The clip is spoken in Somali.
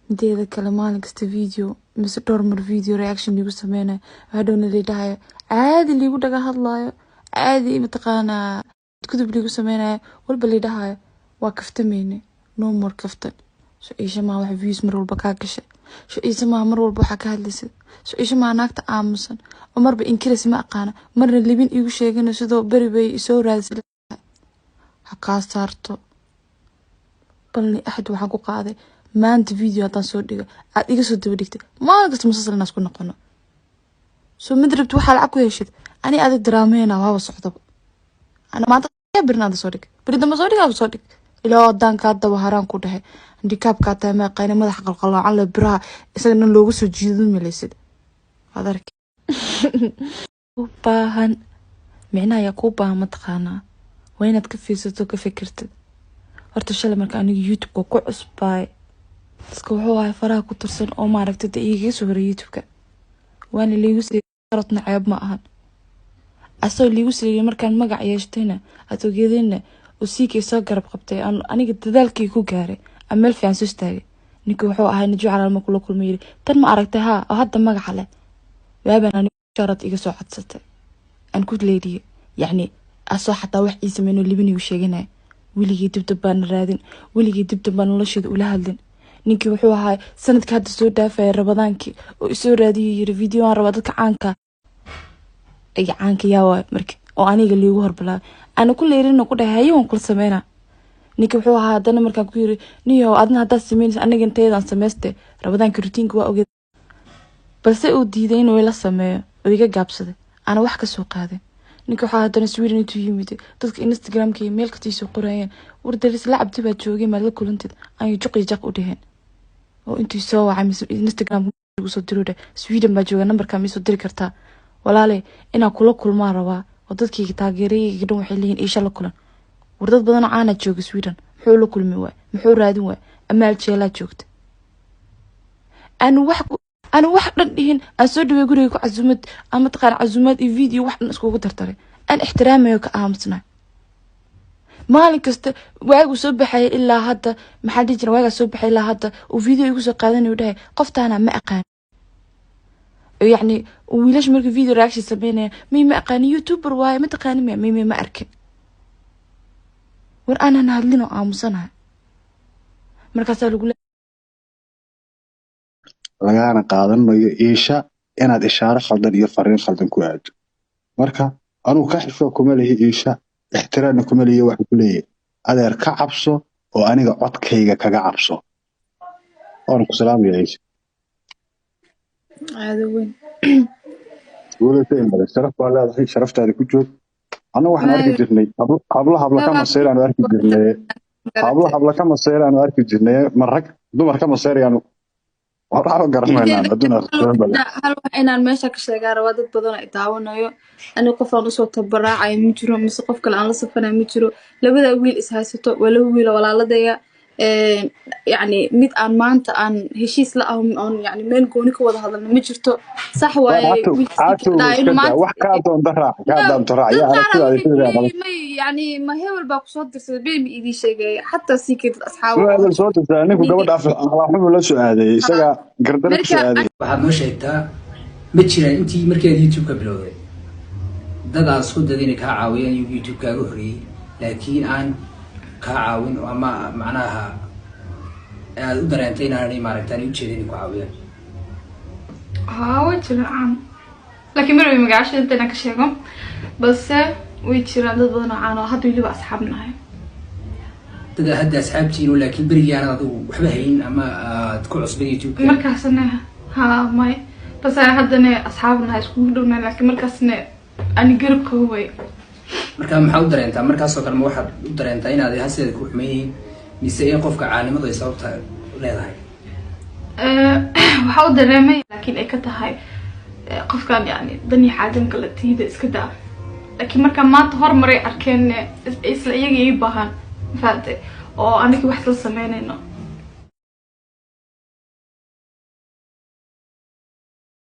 inteeda kale maalin kasta video mise dhowr mar video reaction liigu sameynayo hadhowna leedhahayo caadi liigu dhaga hadlaayo caadi mataqaanaa kudub liigu sameynayo walba leedhahayo waa kaftameyne no more kaftan so isha maa wax views mar walba kaa gashay so isha maa mar walba waxaa ka hadlaysay so isha maa naagta aamusan oo marba inkiris ma aqaana marna libin iigu sheegana sidoo beri bay isoo raadisay ha kaa saarto balni axad waxaan ku qaaday maanta video haddaan soo dhigo aad iga soo daba dhigtay maalin kasta musalsal inaas ku noqono soo mid rabti waxaa lacag ku heshid ani adig daraameena waaba socdaba ana maanta birnaada soo dhig beri damba soo dhigaaba soo dhig ilaa haddaan kaa daba haraan ku dhahay handikaabkaa tahay meeqayna madaxa qalqaloocan le biraha isagana loogu soo jiidin malaysid waad arki u baahan micnaha ayaa kuu baahan mataqaanaa waa inaad ka fiirsato ka fikirtid horta shalay marka aniga youtube-ka ku cusbaay dadka wuxuu ahay faraha ku tirsan oo maaragtay da iiga soo horay youtube-ka waana liigu saratna ceeb ma ahan asoo liigu sareeyay markaan magac yeeshtayna aad ogeedayna oo siikay soo garab qabtay aniga dadaalkay ku gaaray ama meel fiican soo istaagay ninka wuxuu ahay najo calaalma kula kulma yiri tan ma aragtay haa oo hadda magaca leh waabaan aniga sharad iga soo codsatay aan ku leediyay yacni asoo xataa wax ii sameynoo libinigu sheeganaya weligii dibdab baan raadin weligii dibdab baan nolosheeda ula hadlin ninkii wuxuu ahaa sanadka hadda soo dhaafaya rabadaankii oo isoo raadiyay yiri video aan rabaa dadka caanka ay caanka yaa waay markii oo aniga liigu horbalaa ana ku leerin ku dhahay hayo kula sameeyna ninkii wuxuu ahaa hadana markaan ku yiri niyo adna hadda sameeyay aniga inteedan sameystay rabadaanka routine waa ogeed balse uu diiday inuu la sameeyo oo iga gaabsaday ana wax ka soo qaaday ninka waxa hadana Sweden intuu yimid dadka Instagram-ka iyo email katiisa qorayeen wardaris la cabdi baa joogay ma la kulantid ay juqi jaq u dheheen oo intuu soo wacay Instagram ugu soo diray Sweden baa jooga numberka mi soo diri kartaa walaale ina kula kulmaan rabaa oo dadkii taageeray dhan waxay leeyihiin isha la kulan wardad badan oo aan jooga Sweden wuxuu la kulmi waay muxuu raadin waay amaal jeela joogta أنا واحد لين أسود ويقولي يكو عزومات أما تقال عزومات الفيديو واحد نسكو قدرتري أنا احترامي يوك أمسنا مالك است واجو صبحي إلا هذا محل يجري واجو صبحي إلا هذا وفيديو يكو سقادني وده قفت أنا ما أقان يعني وليش مركب فيديو رياكشن سبينه مي ما أقان يوتيوبر واي ما تقاني مي ما أركن وأنا نهدلنا أمسنا مركز أقول lagana qaadanayo iisha inaad ishaaro khaldan iyo fariin khaldan ku aado marka anu ka xisho kuma leeyahay iisha ixtiraamna kuma leeyahay wax ku leeyahay adeer ka cabso oo aniga codkayga kaga cabso oo ku salaamay iisha عادوين ولكن ما شرف ولا هي شرفtaada ku joog ana waxaan arki jirnay habla kama seeraan arki jirnay habla kama seeraan arki jirnay marag dumar kama seeraan waxaan garanayna aduna hal wax inaan meesha ka sheegaa rabaa dad badan ay daawanayo aniga qof aan usoo tabaraacay ma jiro mise qof kale aan la safanay ma jiro labada wiil is haysato wala wiil walaaladaya يعني مid aan maanta aan heshiis la aan يعني meel gooni ka wada hadalna ma jirto sax waaye wax ka doon daraa ya يعني ما هي الباق soo dirsaday beemi idii sheegay hatta si kid asxaabo waa soo dirsaday ninku gabadha aflaxumo la soo aaday isaga gardar ku soo aaday waxaad noo sheegtaa ma jiraan intii markii YouTube ka bilowday dad aan isku dadin ka caawiyeen YouTube ka horreeyay laakiin aan ka caawin ama macnaha aad u dareentay inaanay maaragtay u jeedin ku caawiyeen jiraan laakiin mar way magacaasha inta ka sheego balse way jiraan dad badan oo aan hadda waliba asxaabnahay dad hadda asxaabtiin laakiin barigaan adigu waxba hayn ama aad ku cusbay YouTube markaasna may bas haddana asxaabnahay isku dhowna laakiin markaasna ani garabka way marka maxaa u dareentaa markaas oo kale ma waxaad u dareentaa inaad haseed ku xumeeyeen mise in qofka caalimadu ay sababta leedahay waxa u dareemay laakiin ay ka tahay qofkan yani dani xaadan kala tiida iska daa laakiin marka maanta hormaray arkeen isla iyaga ay baahan faade oo aniga wax la sameynayno